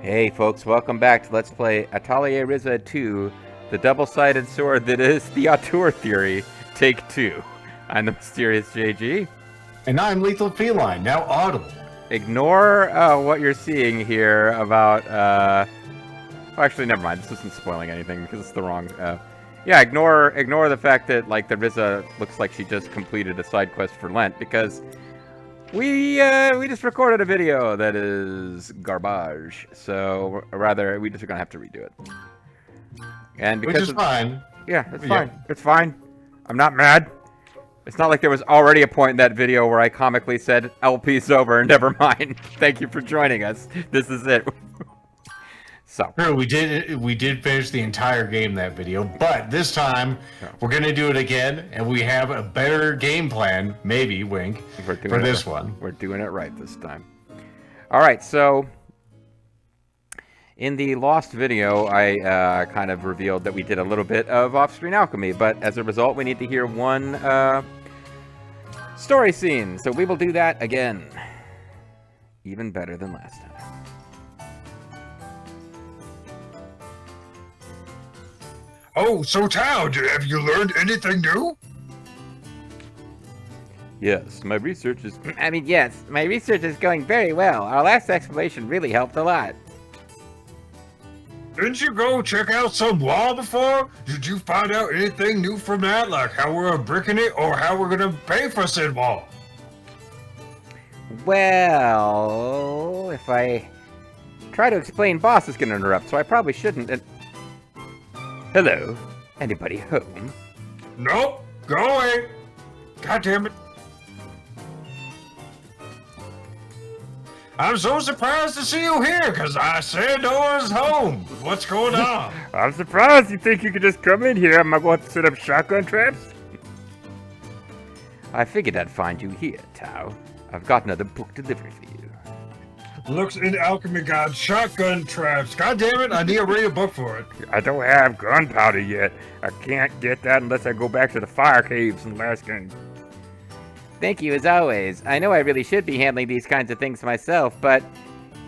Hey folks, welcome back to Let's Play Atelier Ryza 2, the double-sided sword that is the Auteur Theory, Take 2. I'm the mysterious JG. And I'm Lethal Feline, now audible. Ignore what you're seeing here about, well, actually, never mind, this isn't spoiling anything because it's the wrong, yeah, ignore the fact that, like, the Ryza looks like she just completed a side quest for Lent, because we just recorded a video that is garbage, so rather we just are gonna have to redo it. And because Which is fine. Yeah, it's fine. It's fine. I'm not mad. It's not like there was already a point in that video where I comically said LP's over. Never mind. Thank you for joining us. This is it. So True, we did finish the entire game that video, but this time we're gonna do it again, and we have a better game plan, maybe wink, for this one. We're doing it right this time. All right, so in the lost video, I kind of revealed that we did a little bit of off-screen alchemy, but as a result, we need to hear one story scene. So we will do that again, even better than last time. Oh, so Tao, have you learned anything new? Yes, my research is... yes, my research is going very well. Our last exploration really helped a lot. Didn't you go check out some wall before? Did you find out anything new from that, like how we're bricking it or how we're gonna pay for said wall? Well, if I try to explain, boss is going to interrupt, so I probably shouldn't. Hello? Anybody home? Nope, go away. God damn it. I'm so surprised to see you here, because I said no one's home. What's going on? I'm surprised you think you could just come in here. Am I going to set up shotgun traps? I figured I'd find you here, Tao. I've got another book delivery for you. Looks in Alchemy God, shotgun traps. God damn it, I need to read a book for it. I don't have gunpowder yet. I can't get that unless I go back to the fire caves in the last game. Thank you, as always. I know I really should be handling these kinds of things myself, but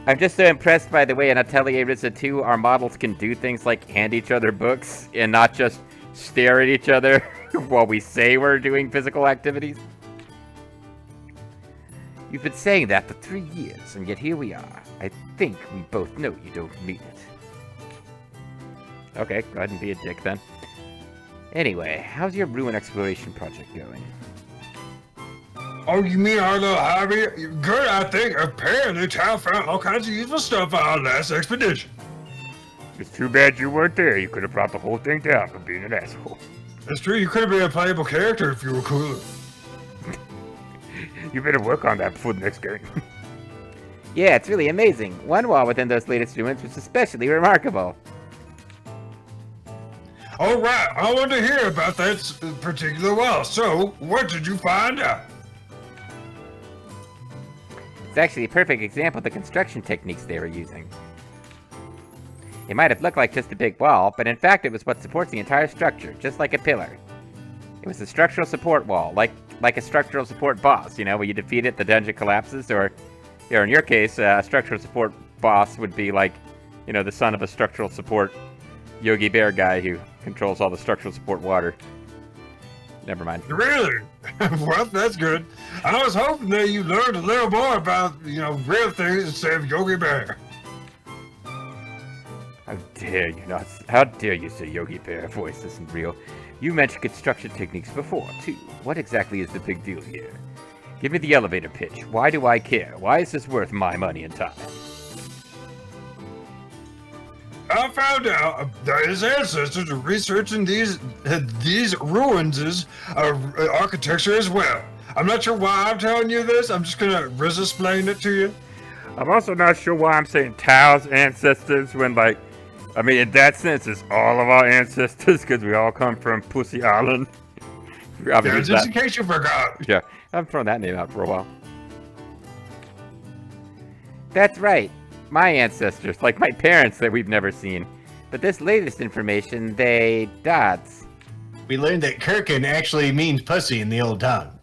I'm just so impressed by the way in Atelier Ryza 2 our models can do things like hand each other books and not just stare at each other while we say we're doing physical activities. You've been saying that for 3 years, and yet here we are. I think we both know you don't mean it. Okay, go ahead and be a dick then. Anyway, how's your ruin exploration project going? Oh, you mean our little hobby? Good, I think. Apparently, Tao found all kinds of useful stuff on our last expedition. It's too bad you weren't there. You could have brought the whole thing down for being an asshole. That's true, you could have been a playable character if you were cooler. You better work on that before the next game. Yeah, it's really amazing. One wall within those latest ruins was especially remarkable. All right, I want to hear about that particular wall. So, what did you find out? It's actually a perfect example of the construction techniques they were using. It might have looked like just a big wall, but in fact it was what supports the entire structure, just like a pillar. It was a structural support wall, like a structural support boss, you know, where you defeat it, the dungeon collapses, or in your case, a structural support boss would be like, you know, the son of a structural support Yogi Bear guy who controls all the structural support water. Never mind. Really? Well, that's good. I was hoping that you learned a little more about, real things instead of Yogi Bear. How dare you not? How dare you say Yogi Bear voice isn't real? You mentioned construction techniques before, too. What exactly is the big deal here? Give me the elevator pitch. Why do I care? Why is this worth my money and time? I found out that his ancestors are researching these ruins' architecture as well. I'm not sure why I'm telling you this. I'm just gonna explain it to you. I'm also not sure why I'm saying Tao's ancestors when, like, I mean, in that sense, it's all of our ancestors because we all come from Pussy Island. Yeah, just in case you forgot. Yeah, I've thrown that name out for a while. That's right. My ancestors, like my parents that we've never seen. But this latest information, they dots. We learned that Kirkin actually means pussy in the old tongue.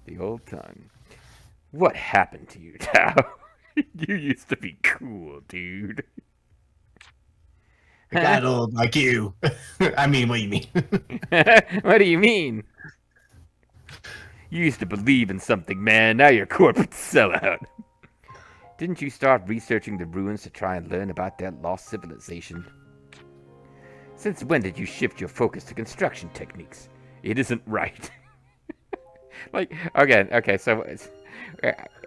The old tongue. What happened to you, Tao? You used to be cool, dude. I got old like you. I mean, what do you mean? What do you mean? You used to believe in something, man. Now you're a corporate sellout. Didn't you start researching the ruins to try and learn about that lost civilization? Since when did you shift your focus to construction techniques? It isn't right. Like, okay, so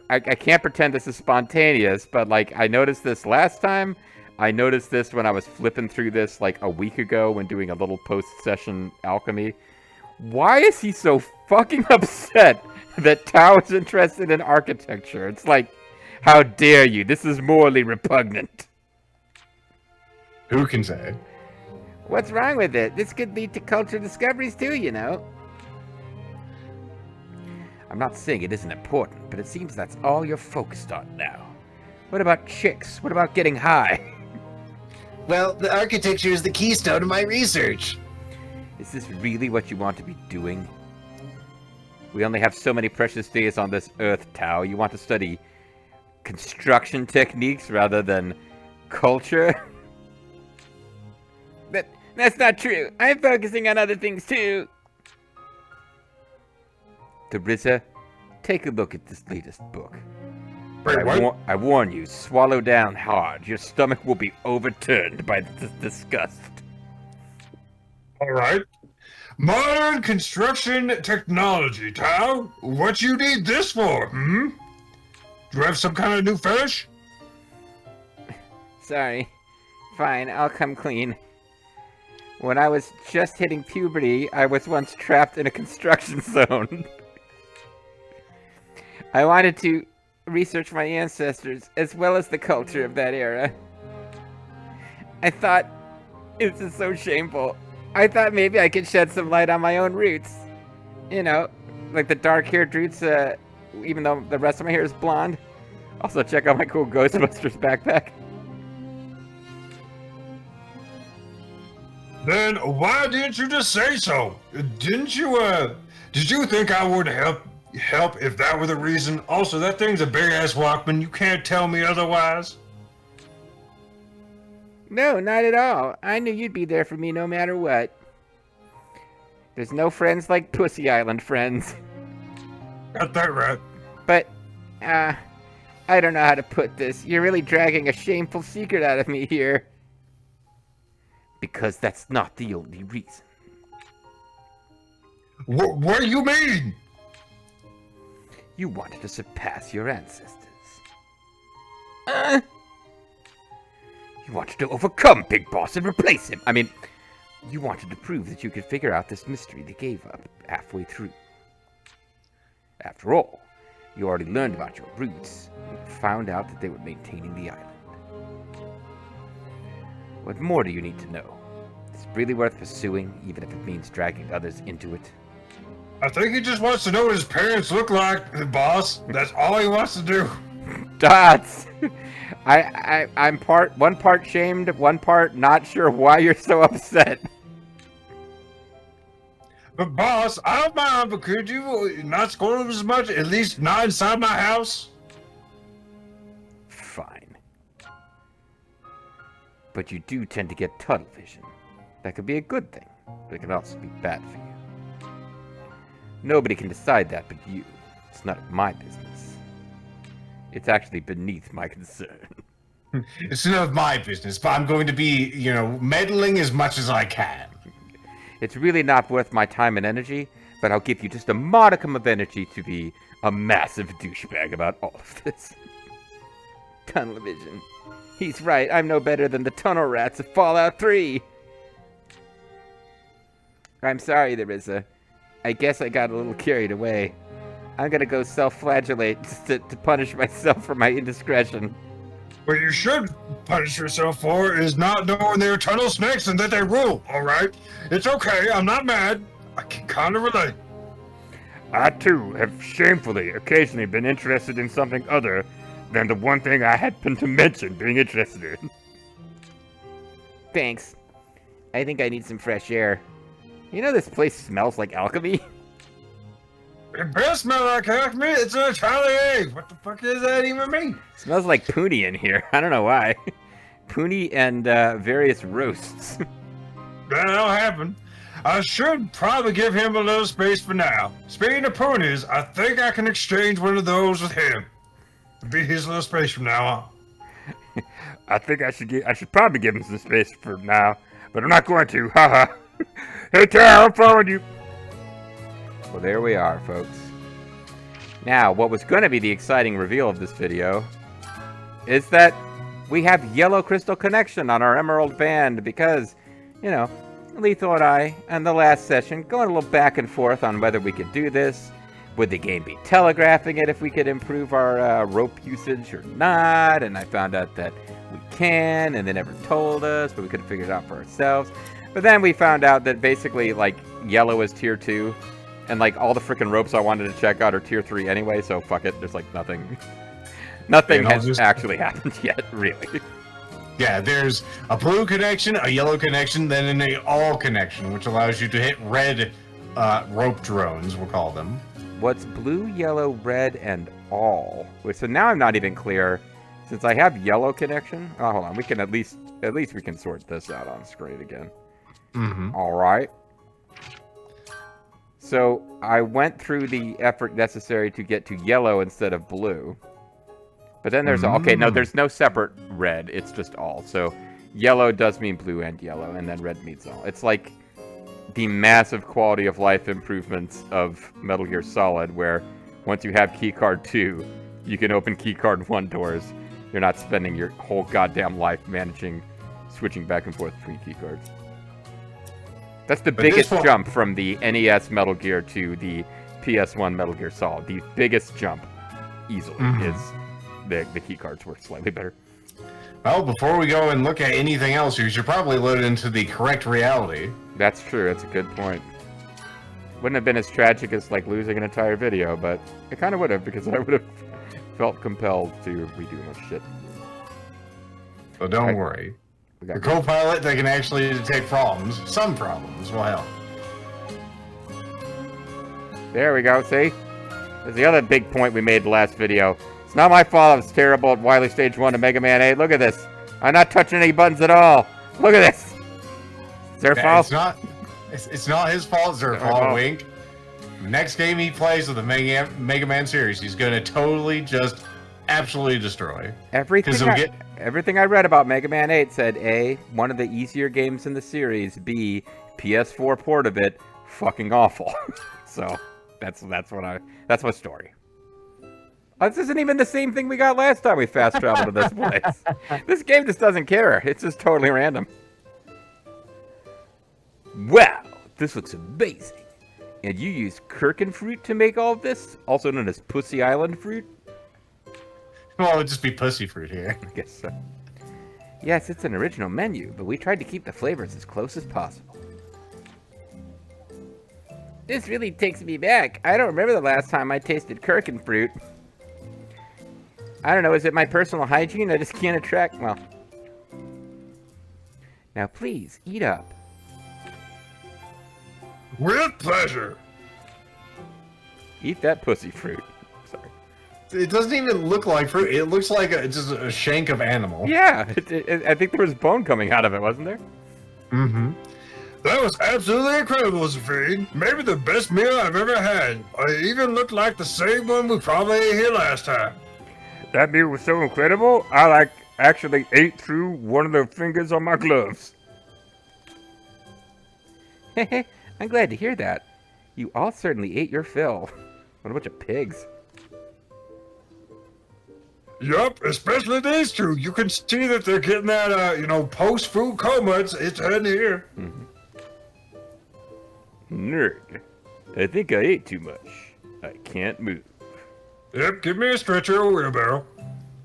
I can't pretend this is spontaneous, but like I noticed this last time. I noticed this when I was flipping through this like a week ago when doing a little post-session alchemy. Why is he so fucking upset that Tao is interested in architecture? It's like, how dare you? This is morally repugnant. Who can say? What's wrong with it? This could lead to cultural discoveries too, you know. I'm not saying it isn't important, but it seems that's all you're focused on now. What about chicks? What about getting high? Well, the architecture is the keystone of my research. Is this really what you want to be doing? We only have so many precious days on this earth, Tao. You want to study construction techniques rather than culture? That's not true. I'm focusing on other things too. The Ryza, take a look at this latest book. Wait, what? I warn you, swallow down hard. Your stomach will be overturned by this disgust. All right. Modern construction technology, Tao. What you need this for, hmm? Do you have some kind of new fetish? Sorry. Fine, I'll come clean. When I was just hitting puberty, I was once trapped in a construction zone. I wanted to research my ancestors, as well as the culture of that era. I thought, this is so shameful. I thought maybe I could shed some light on my own roots. You know, like the dark-haired roots, even though the rest of my hair is blonde. Also, check out my cool Ghostbusters backpack. Then why didn't you just say so? Did you think I would help if that were the reason? Also, that thing's a big-ass Walkman. You can't tell me otherwise. No, not at all. I knew you'd be there for me no matter what. There's no friends like Pussy Island friends. Got that right. But, I don't know how to put this. You're really dragging a shameful secret out of me here. Because that's not the only reason. What do you mean? You wanted to surpass your ancestors. You wanted to overcome Big Boss and replace him. I mean, you wanted to prove that you could figure out this mystery they gave up halfway through. After all, you already learned about your roots and found out that they were maintaining the island. What more do you need to know? Is it really worth pursuing, even if it means dragging others into it? I think he just wants to know what his parents look like, boss. That's all he wants to do. Dots! I'm one part shamed, one part not sure why you're so upset. But boss, I don't mind, but could you not scold him as much? At least not inside my house? Fine. But you do tend to get tunnel vision. That could be a good thing, but it can also be bad for you. Nobody can decide that but you. It's none of my business. It's actually beneath my concern. It's none of my business, but I'm going to be, meddling as much as I can. It's really not worth my time and energy, but I'll give you just a modicum of energy to be a massive douchebag about all of this. Tunnel vision. He's right, I'm no better than the tunnel rats of Fallout 3. I'm sorry, Ryza. I guess I got a little carried away. I'm gonna go self-flagellate just to punish myself for my indiscretion. What you should punish yourself for is not knowing they're tunnel snakes and that they rule, alright? It's okay, I'm not mad. I can kind of relate. I, too, have shamefully occasionally been interested in something other than the one thing I happened to mention being interested in. Thanks. I think I need some fresh air. You know this place smells like alchemy? It does smell like meat. It's an Atelier. What the fuck does that even mean? Smells like Poonie in here. I don't know why. Poonie and various roasts. That'll happen. I should probably give him a little space for now. Speaking of ponies, I think I can exchange one of those with him. Be his little space from now on. I think I should probably give him some space for now, but I'm not going to. Haha. Hey, Tara, I'm following you. Well, there we are, folks. Now, what was going to be the exciting reveal of this video is that we have yellow crystal connection on our emerald band because, you know, Lethal and I, in the last session, going a little back and forth on whether we could do this. Would the game be telegraphing it if we could improve our rope usage or not? And I found out that we can, and they never told us, but we couldn't figure it out for ourselves. But then we found out that basically, like, yellow is tier 2, and, like, all the freaking ropes I wanted to check out are tier 3 anyway, so fuck it, there's, like, nothing. Nothing has actually happened yet, really. Yeah, there's a blue connection, a yellow connection, then an all connection, which allows you to hit red rope drones, we'll call them. What's blue, yellow, red, and all? Wait, so now I'm not even clear. Since I have yellow connection, oh, hold on, we can at least we can sort this out on screen again. Mm-hmm. All right. So I went through the effort necessary to get to yellow instead of blue. But then there's okay, no, there's no separate red. It's just all. So yellow does mean blue and yellow, and then red means all. It's like the massive quality of life improvements of Metal Gear Solid, where once you have keycard 2, you can open keycard 1 doors. You're not spending your whole goddamn life switching back and forth between keycards. That's the biggest jump from the NES Metal Gear to the PS1 Metal Gear Solid. The biggest jump, easily, is the keycards work slightly better. Well, before we go and look at anything else, you should probably load it into the correct reality. That's true. That's a good point. Wouldn't have been as tragic as, like, losing an entire video, but it kind of would have, because I would have felt compelled to redo much shit. So don't worry. The co-pilot that can actually detect problems, some problems, will help. There we go, see? There's the other big point we made the last video. It's not my fault I was terrible at Wily Stage 1 and Mega Man 8. Look at this. I'm not touching any buttons at all. Look at this. It's their fault. It's not his fault. It's their fault, Wink. Next game he plays with the Mega Man series, he's going to totally just absolutely destroy. Everything I read about Mega Man 8 said A, one of the easier games in the series, B, PS4 port of it, fucking awful. So that's my story. This isn't even the same thing we got last time we fast traveled to this place. This game just doesn't care. It's just totally random. Wow, this looks amazing. And you used Kirkin fruit to make all of this? Also known as Pussy Island fruit? Well, it would just be pussy fruit here. I guess so. Yes, it's an original menu, but we tried to keep the flavors as close as possible. This really takes me back. I don't remember the last time I tasted Kirkin fruit. I don't know, is it my personal hygiene? I just can't attract, well. Now please, eat up. With pleasure. Eat that pussy fruit. Sorry. It doesn't even look like fruit. It looks like just a shank of animal. Yeah, I think there was bone coming out of it, wasn't there? Mm-hmm. That was absolutely incredible, Zafid. Maybe the best meal I've ever had. It even looked like the same one we probably ate here last time. That meal was so incredible, I actually ate through one of the fingers on my gloves. I'm glad to hear that. You all certainly ate your fill. What a bunch of pigs. Yup, especially these two. You can see that they're getting that, post-food coma. It's heading here. Nerd. I think I ate too much. I can't move. Yep, give me a stretcher or wheelbarrow.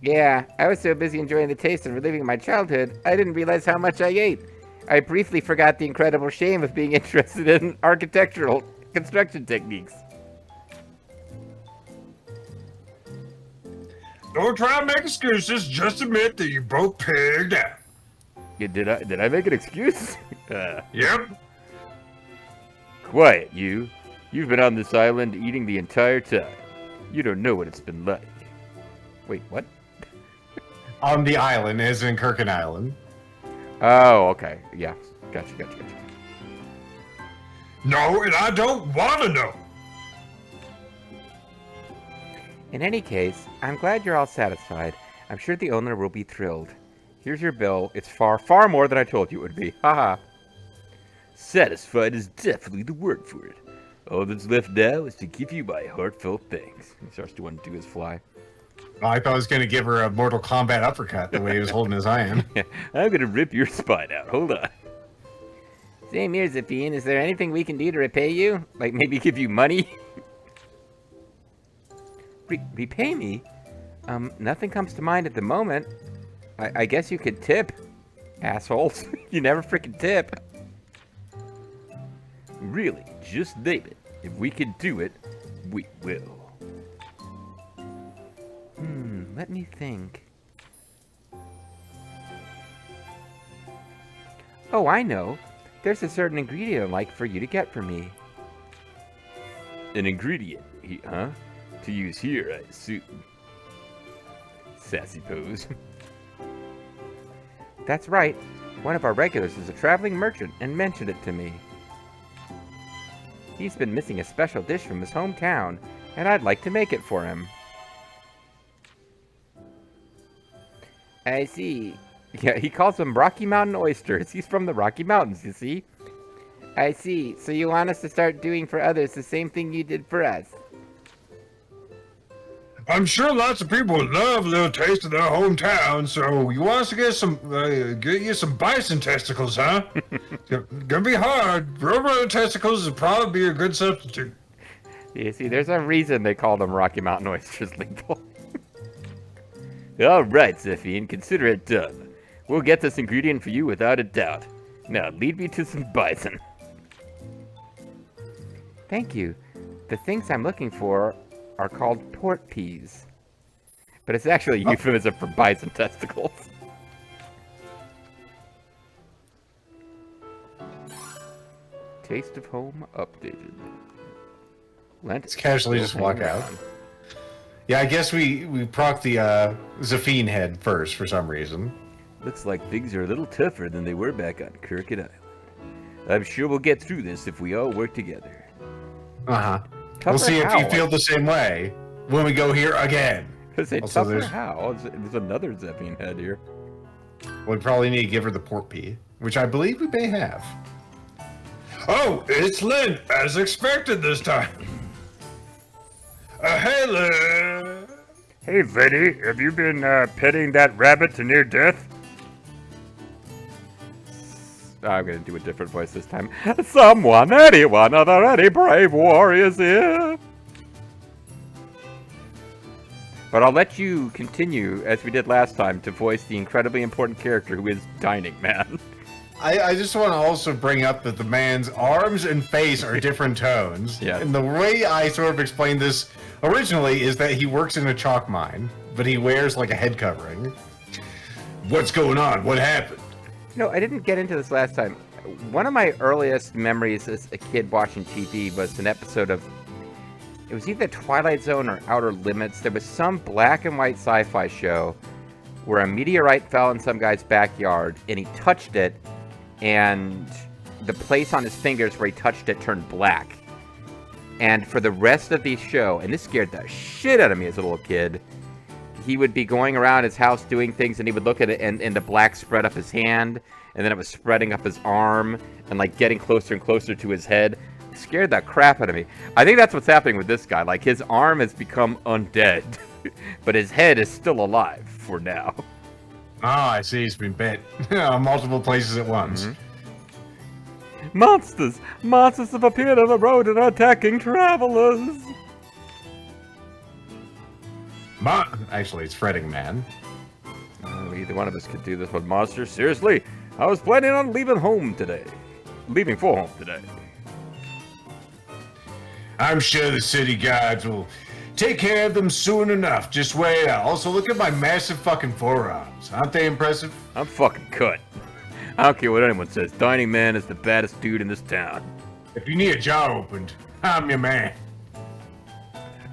Yeah, I was so busy enjoying the taste and reliving my childhood, I didn't realize how much I ate. I briefly forgot the incredible shame of being interested in architectural construction techniques. Don't try to make excuses, just admit that you both pigged out. Yeah, did I make an excuse? Yep. Quiet, you. You've been on this island eating the entire time. You don't know what it's been like. Wait, what? On the island, as in Kirkin Island. Oh, okay. Yeah. Gotcha. No, and I don't want to know. In any case, I'm glad you're all satisfied. I'm sure the owner will be thrilled. Here's your bill. It's far, far more than I told you it would be. Haha. Satisfied is definitely the word for it. All that's left now is to give you my heartfelt thanks. He starts to want to do his fly. Oh, I thought I was going to give her a Mortal Kombat uppercut the way he was holding his iron. Yeah, I'm gonna rip your spine out. Hold on. Same here, Zafine. Is there anything we can do to repay you? Like maybe give you money? Repay me? Nothing comes to mind at the moment. I guess you could tip. Assholes. You never freaking tip. Really, just name it. If we can do it, we will. Let me think. Oh, I know. There's a certain ingredient I'd like for you to get for me. An ingredient, huh? To use here, I assume. Sassy pose. That's right. One of our regulars is a traveling merchant and mentioned it to me. He's been missing a special dish from his hometown, and I'd like to make it for him. I see. Yeah, he calls them Rocky Mountain oysters. He's from the Rocky Mountains, you see. I see. So you want us to start doing for others the same thing you did for us? I'm sure lots of people would love a little taste of their hometown, so you want us to get you some bison testicles, huh? Gonna be hard. Rubber testicles would probably be a good substitute. You see, there's a reason they call them Rocky Mountain oysters, Lethal. All right, Zephyne, consider it done. We'll get this ingredient for you without a doubt. Now, lead me to some bison. Thank you. The things I'm looking for are called port peas. But it's actually a euphemism for bison testicles. Taste of Home updated. Let's casually just walk out. Yeah, I guess we proc the Zafine head first for some reason. Looks like things are a little tougher than they were back on Kirkin Island. I'm sure we'll get through this if we all work together. Uh-huh. We'll see if you feel the same way when we go here again. Say tougher how? There's another Zephyne head here. We probably need to give her the port pea, which I believe we may have. Oh, it's Lynn, as expected this time. Hey, Lynn. Hey, Vinny, have you been petting that rabbit to near death? I'm gonna do a different voice this time. Someone, anyone, are there any brave warriors here? But I'll let you continue, as we did last time, to voice the incredibly important character who is Dining Man. I just want to also bring up that the man's arms and face are different tones. Yes. And the way I sort of explained this originally is that he works in a chalk mine, but he wears like a head covering. What's going on? What happened? No, I didn't get into this last time. One of my earliest memories as a kid watching TV was an episode of, it was either Twilight Zone or Outer Limits. There was some black and white sci-fi show where a meteorite fell in some guy's backyard and he touched it, and the place on his fingers where he touched it turned black. And for the rest of the show, and this scared the shit out of me as a little kid, he would be going around his house doing things, and he would look at it, and the black spread up his hand, and then it was spreading up his arm, and like getting closer and closer to his head. It scared the crap out of me. I think that's what's happening with this guy. Like, his arm has become undead, but his head is still alive for now. Oh, I see. He's been bit multiple places at once. Mm-hmm. Monsters! Monsters have appeared on the road and are attacking travelers! Actually, it's Fretting Man. Either one of us could do this one. Monster, seriously? I was planning on leaving for home today. I'm sure the city guards will take care of them soon enough. Just wait out. Also, look at my massive fucking forearms. Aren't they impressive? I'm fucking cut. I don't care what anyone says. Dining Man is the baddest dude in this town. If you need a jar opened, I'm your man.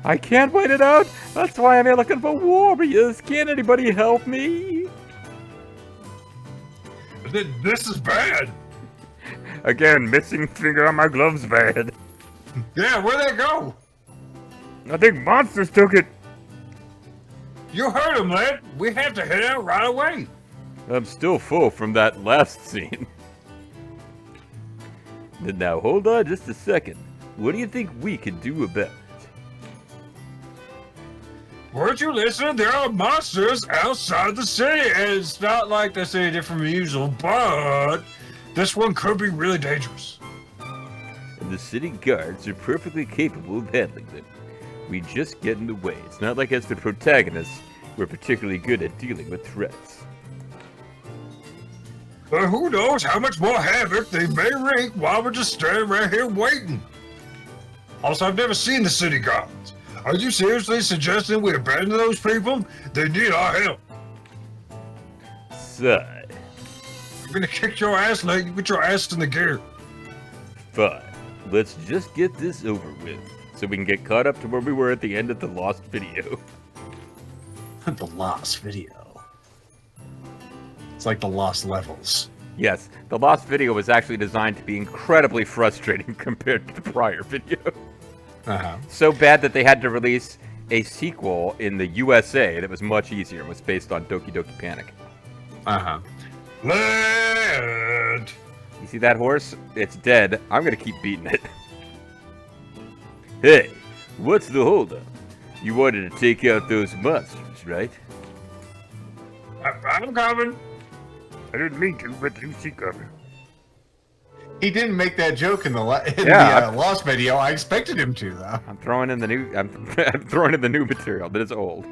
I can't wait it out. That's why I'm here looking for warriors. Can't anybody help me? This is bad. Again, missing finger on my gloves bad. Yeah, where'd they go? I think monsters took it. You heard him, lad. We have to head out right away. I'm still full from that last scene. Now hold on just a second. What do you think we could do about it? Weren't you listening? There are monsters outside the city, and it's not like that's any different from usual, but this one could be really dangerous. And the city guards are perfectly capable of handling them. We just get in the way. It's not like as the protagonists, we're particularly good at dealing with threats. But who knows how much more havoc they may wreak while we're just standing right here waiting. Also, I've never seen the city guards. Are you seriously suggesting we abandon those people? They need our help. Sigh. I'm gonna kick your ass like you put your ass in the gear. Fine. Let's just get this over with, so we can get caught up to where we were at the end of the lost video. The lost video. It's like the lost levels. Yes, the lost video was actually designed to be incredibly frustrating compared to the prior video. Uh-huh. So bad that they had to release a sequel in the USA that was much easier and was based on Doki Doki Panic. Uh-huh. Lad! You see that horse? It's dead. I'm gonna keep beating it. Hey, what's the holdup? You wanted to take out those monsters, right? I'm coming. I didn't mean to, but you see coming. He didn't make that joke in the lost video. I expected him to, though. I'm throwing in the new. I'm throwing in the new material that is old.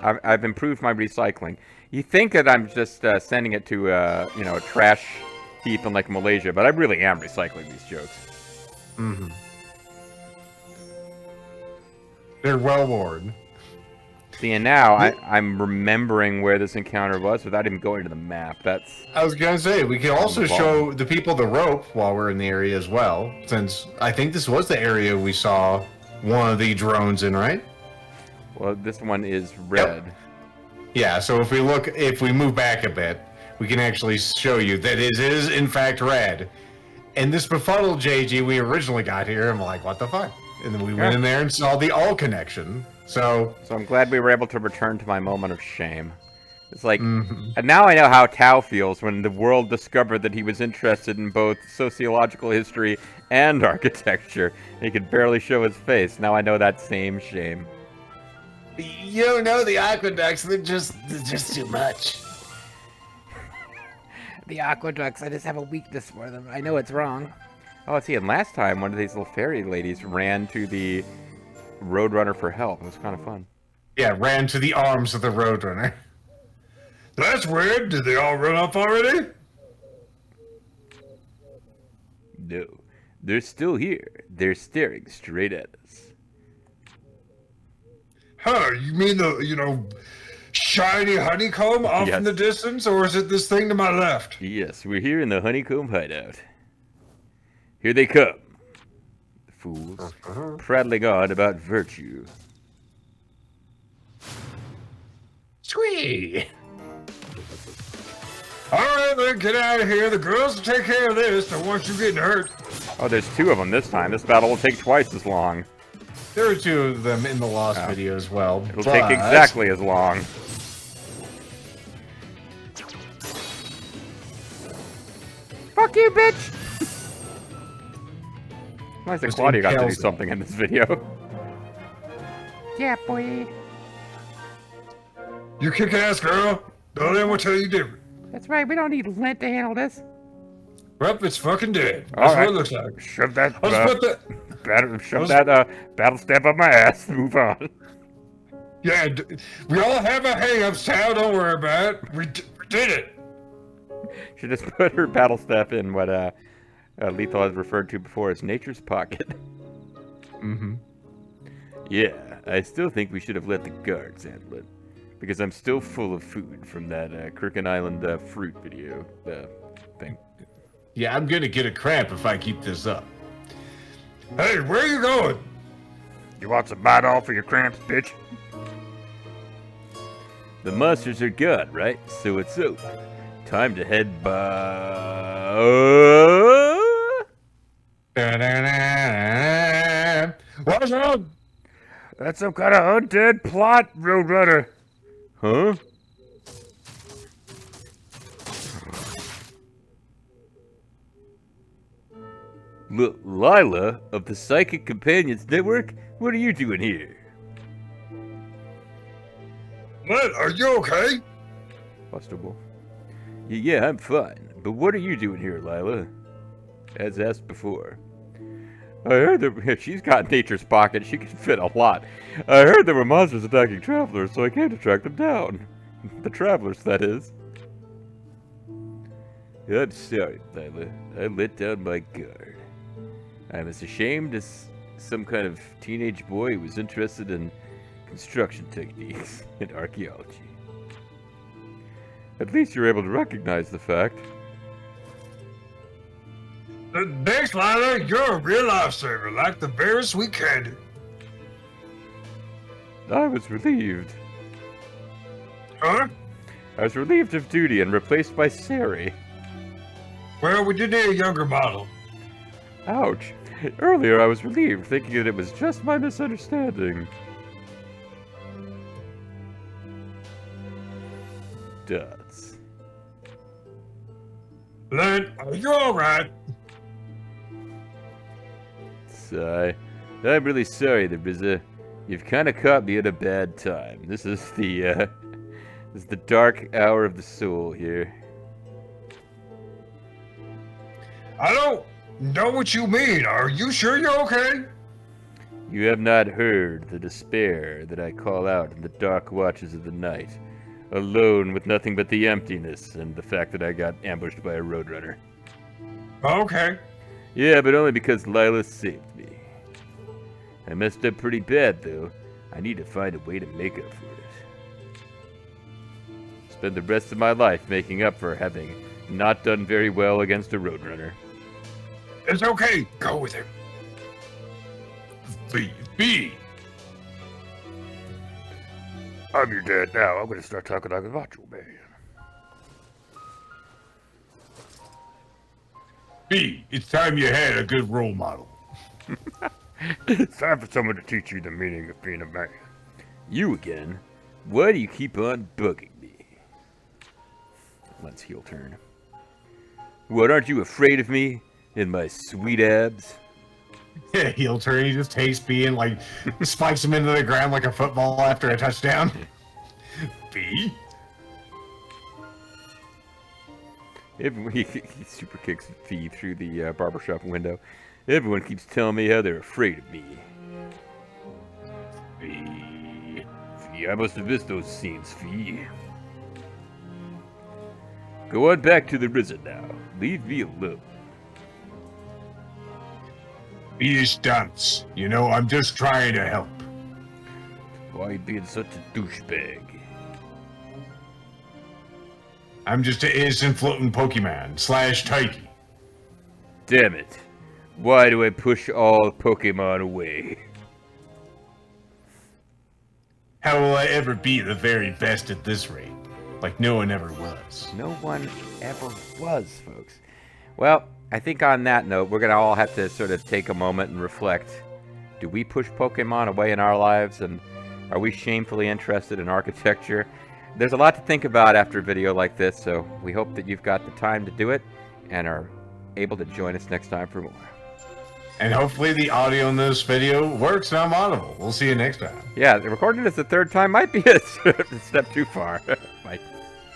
I've improved my recycling. You think that I'm just sending it to a trash heap in like Malaysia, but I really am recycling these jokes. Mm-hmm. They're well worn. See, and now I'm remembering where this encounter was without even going to the map. I was gonna say, we can also show the people the rope while we're in the area as well, since I think this was the area we saw one of the drones in, right? Well, this one is red. Yep. Yeah, so if we move back a bit, we can actually show you that it is in fact red. And this befuddled JG we originally got here, I'm like, what the fuck? And then we went in there and saw the all connection. So I'm glad we were able to return to my moment of shame. It's like, and now I know how Tao feels when the world discovered that he was interested in both sociological history and architecture. He could barely show his face. Now I know that same shame. you don't know the aqueducts, they're just too much. The aqueducts, I just have a weakness for them. I know it's wrong. Oh, see, and last time one of these little fairy ladies ran to the Roadrunner for help. It was kind of fun. Yeah, ran to the arms of the Roadrunner. That's weird. Did they all run off already? No. They're still here. They're staring straight at us. Huh, you mean the, shiny honeycomb off in the distance, or is it this thing to my left? Yes, we're here in the honeycomb hideout. Here they come. The fools. Prattling on about virtue. Sweet. Alright, then get out of here. The girls will take care of this. Don't want you getting hurt. Oh, there's two of them this time. This battle will take twice as long. There are two of them in the Lost video as well. It'll take exactly as long. Fuck you, bitch! Nice that Claudia got to do something in this video. Yeah, boy. You kick ass, girl. Don't let anyone tell you different. That's right, we don't need Lent to handle this. Well, it's fucking dead. That's what it looks like. Shove that, shove battle stamp up my ass. Move on. Yeah, we all have our hang-ups, Tal. Don't worry about it. We did it. She just put her battle staff in what Lethal has referred to before as nature's pocket. Mm-hmm. Yeah, I still think we should have let the guards handle it. Because I'm still full of food from that Kirkin Island fruit video thing. Yeah, I'm gonna get a cramp if I keep this up. Hey, where are you going? You want some Midol for your cramps, bitch? The monsters are gone, right? So it's over. Time to head by... What's up? That's some kind of undead plot, Roadrunner. Huh? Lila of the Psychic Companions Network? What are you doing here? What? Are you okay? Bustable. Yeah, I'm fine. But what are you doing here, Lila? As asked before. I heard that she's got nature's pocket. She can fit a lot. I heard there were monsters attacking travelers, so I came to track them down. The travelers, that is. I'm sorry, Lila. I let down my guard. I'm as ashamed as some kind of teenage boy who was interested in construction techniques and archaeology. At least you're able to recognize the fact. Thanks, Lila. You're a real lifesaver, like the very sweet candy. I was relieved. Huh? I was relieved of duty and replaced by Sari. Well, we did need a younger model. Ouch. Earlier I was relieved, thinking that it was just my misunderstanding. Dots. Len, are you alright? Sigh. I'm really sorry, the Ryza. You've kind of caught me at a bad time. This is the dark hour of the soul here. I don't know what you mean. Are you sure you're okay? You have not heard the despair that I call out in the dark watches of the night, alone with nothing but the emptiness and the fact that I got ambushed by a roadrunner. Okay. Yeah, but only because Lila saved me. I messed up pretty bad, though. I need to find a way to make up for it. Spend the rest of my life making up for having not done very well against a roadrunner. It's okay. Go with him. B. I'm your dad now. I'm gonna start talking like a macho man. B, it's time you had a good role model. It's time for someone to teach you the meaning of being a man. You again? Why do you keep on bugging me? Let's heel turn. What, aren't you afraid of me and my sweet abs? Yeah, heel turn. He just takes B and like spikes him into the ground like a football after a touchdown. B. He super kicks Fee through the barbershop window. Everyone keeps telling me how they're afraid of me. Fee, I must have missed those scenes, Fee. Go on back to the Ryza now. Leave me alone. B is dunce. You know, I'm just trying to help. Why are you being such a douchebag? I'm just an innocent floating Pokemon / Taiki. Damn it. Why do I push all Pokemon away? How will I ever be the very best at this rate? Like no one ever was. No one ever was, folks. Well, I think on that note, we're going to all have to sort of take a moment and reflect. Do we push Pokemon away in our lives? And are we shamefully interested in architecture? There's a lot to think about after a video like this, so we hope that you've got the time to do it and are able to join us next time for more. And hopefully the audio in this video works and I'm audible. We'll see you next time. Yeah, recording this the third time might be a step too far. Bye.